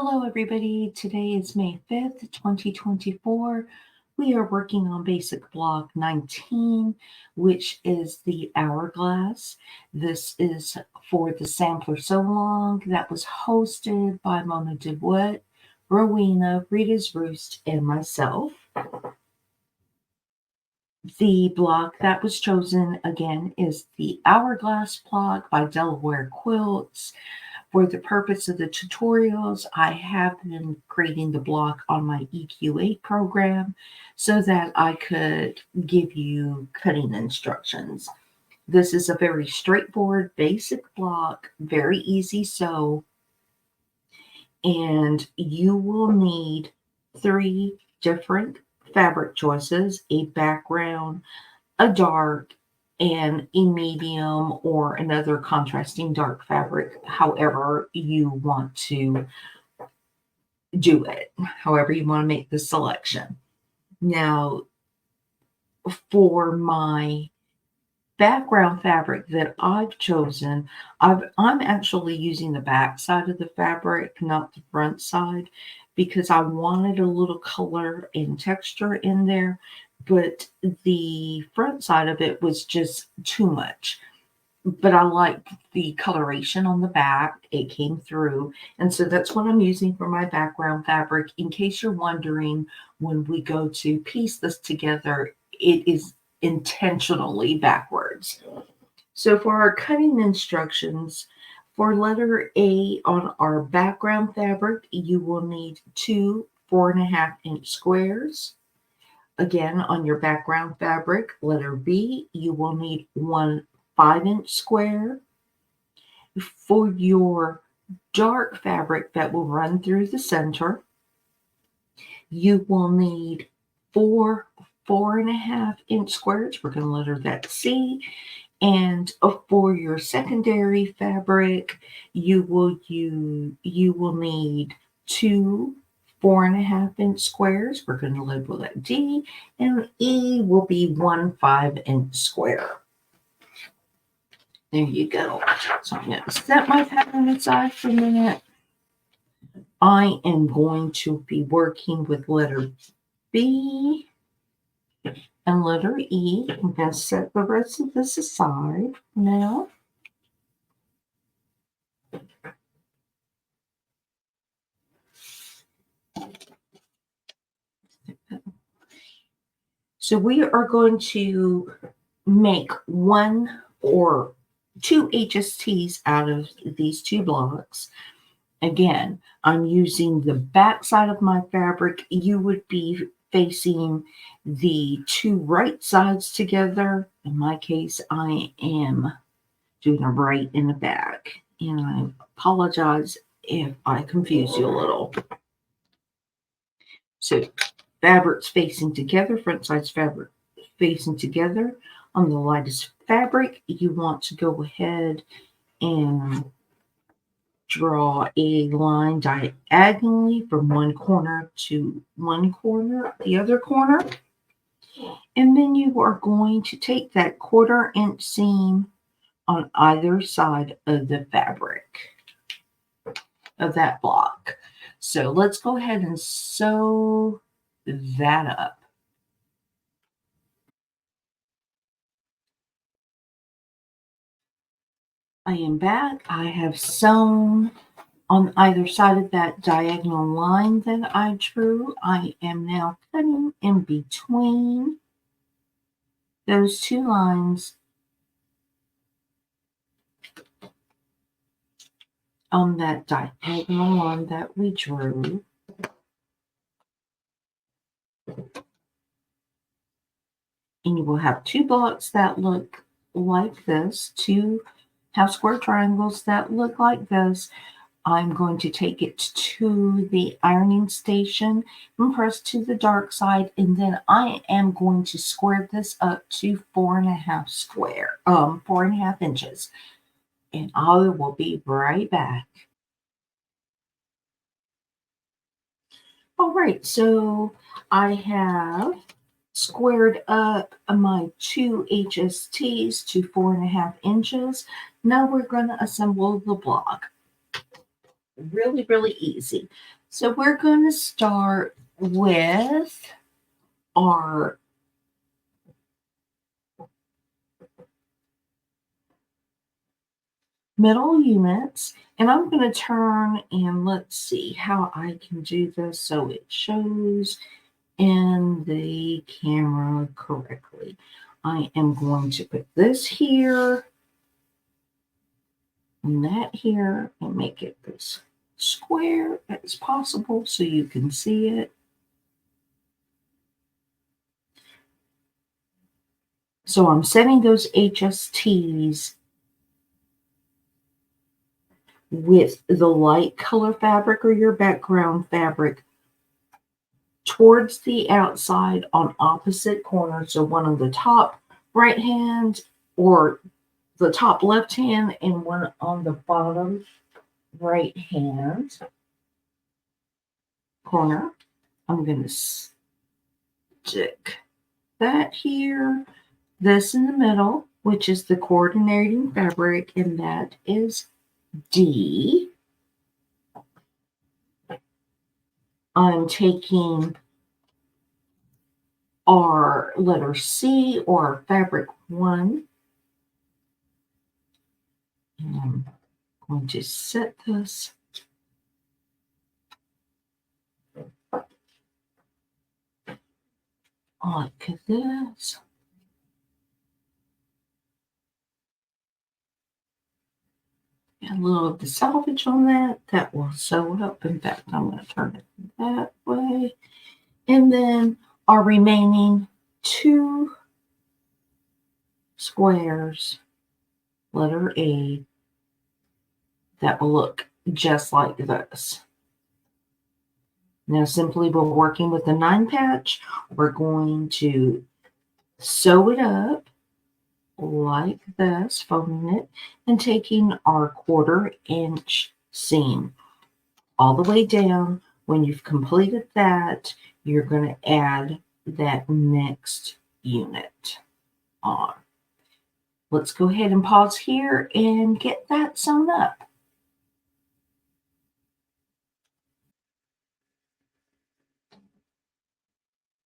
Hello, everybody. Today is May 5th, 2024. We are working on basic block 19, which is the Hourglass. This is for the sampler so long that was hosted by Mona DeWitt, Rowena, Rita's Roost, and myself. The block that was chosen again is the Hourglass block by Delaware Quilts. For the purpose of the tutorials, I have been creating the block on my EQA program so that I could give you cutting instructions. This is a very straightforward, basic block, very easy sew, and you will need 3 different fabric choices: a background, a dark, and a medium or another contrasting dark fabric, however you want to do it, however you want to make the selection. Now, for my background fabric that I've chosen, I'm actually using the back side of the fabric, not the front side, because I wanted a little color and texture in there, but the front side of it was just too much. But I liked the coloration on the back. It came through. And so that's what I'm using for my background fabric. In case you're wondering, when we go to piece this together, it is intentionally backwards. So for our cutting instructions, for letter A on our background fabric, you will need 2 4.5-inch squares. Again, on your background fabric, letter B, you will need 1 5-inch square. For your dark fabric that will run through the center, you will need 4 4.5-inch squares. We're going to letter that C. And for your secondary fabric, you will need 2 4.5-inch squares. We're going to label that D, and E will be 1 5-inch square. There you go. So I'm going to set my pattern aside for a minute. I am going to be working with letter B and letter E. I'm going to set the rest of this aside now. So we are going to make 1 or 2 HSTs out of these 2 blocks. Again, I'm using the back side of my fabric. You would be facing the 2 right sides together. In my case, I am doing a right and a back. And I apologize if I confuse you a little. So fabrics facing together, front sides fabric facing together. On the lightest fabric, you want to go ahead and draw a line diagonally from one corner to one corner, the other corner. And then you are going to take that 1/4-inch seam on either side of the fabric of that block. So let's go ahead and sew that up. I am back. I have sewn on either side of that diagonal line that I drew. I am now cutting in between those 2 lines on that diagonal line that we drew. And you will have 2 blocks that look like this, 2 half square triangles that look like this. I'm going to take it to the ironing station and press to the dark side, and then I am going to square this up to 4.5 inches. And I will be right back. All right, so I have squared up my 2 HSTs to 4.5 inches. Now we're going to assemble the block. Really, really easy. So we're going to start with our middle units, and I'm going to turn and let's see how I can do this so it shows in the camera correctly. I am going to put this here and that here and make it as square as possible so you can see it. So I'm setting those HSTs with the light color fabric or your background fabric towards the outside on opposite corners. So one on the top right hand or the top left hand and one on the bottom right hand corner. I'm going to stick that here, this in the middle, which is the coordinating fabric, and that is D. I'm taking our letter C or fabric 1, and I'm going to set this like this. Get a little of the salvage on that. That will sew up. In fact, I'm going to turn it that way. And then our remaining 2 squares, letter A, that will look just like this. Now, simply we're working with the 9 patch. We're going to sew it up like this, folding it, and taking our 1/4 inch seam all the way down. When you've completed that, you're going to add that next unit on. Let's go ahead and pause here and get that sewn up.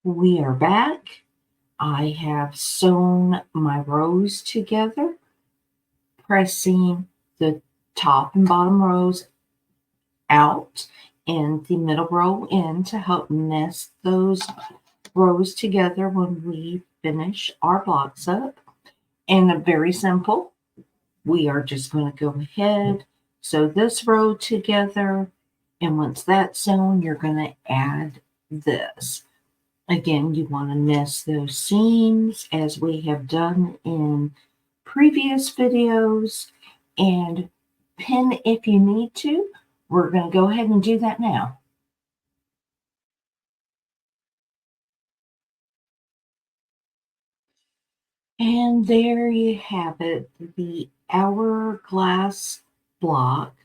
We are back. I have sewn my rows together, pressing the top and bottom rows out and the middle row in to help nest those rows together when we finish our blocks up. And very simple. We are just going to go ahead, sew this row together, and once that's sewn, you're going to add this. Again, you want to nest those seams as we have done in previous videos and pin if you need to. We're going to go ahead and do that now. And there you have it, the hourglass block,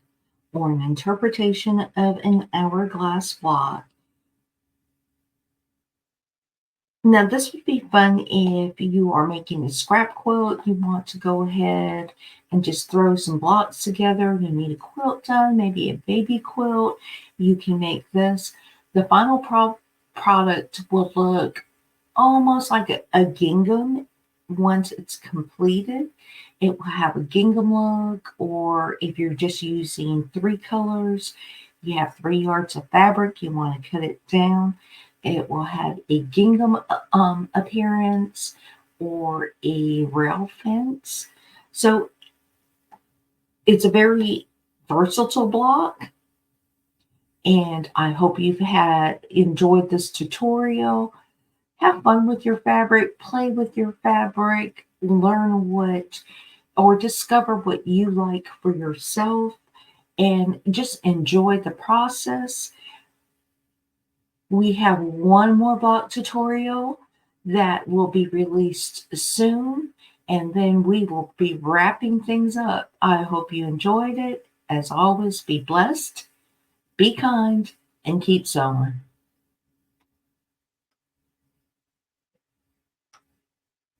or an interpretation of an hourglass block. Now, this would be fun if you are making a scrap quilt. You want to go ahead and just throw some blocks together. You need a quilt done, maybe a baby quilt. You can make this. The final product will look almost like a gingham once it's completed. It will have a gingham look, or if you're just using 3 colors, you have 3 yards of fabric, you want to cut it down. It will have a gingham appearance or a rail fence. So it's a very versatile block. And I hope you've enjoyed this tutorial. Have fun with your fabric, play with your fabric, learn or discover what you like for yourself, and just enjoy the process. We have one more block tutorial that will be released soon, and then we will be wrapping things up. I hope you enjoyed it. As always, be blessed, be kind, and keep sewing.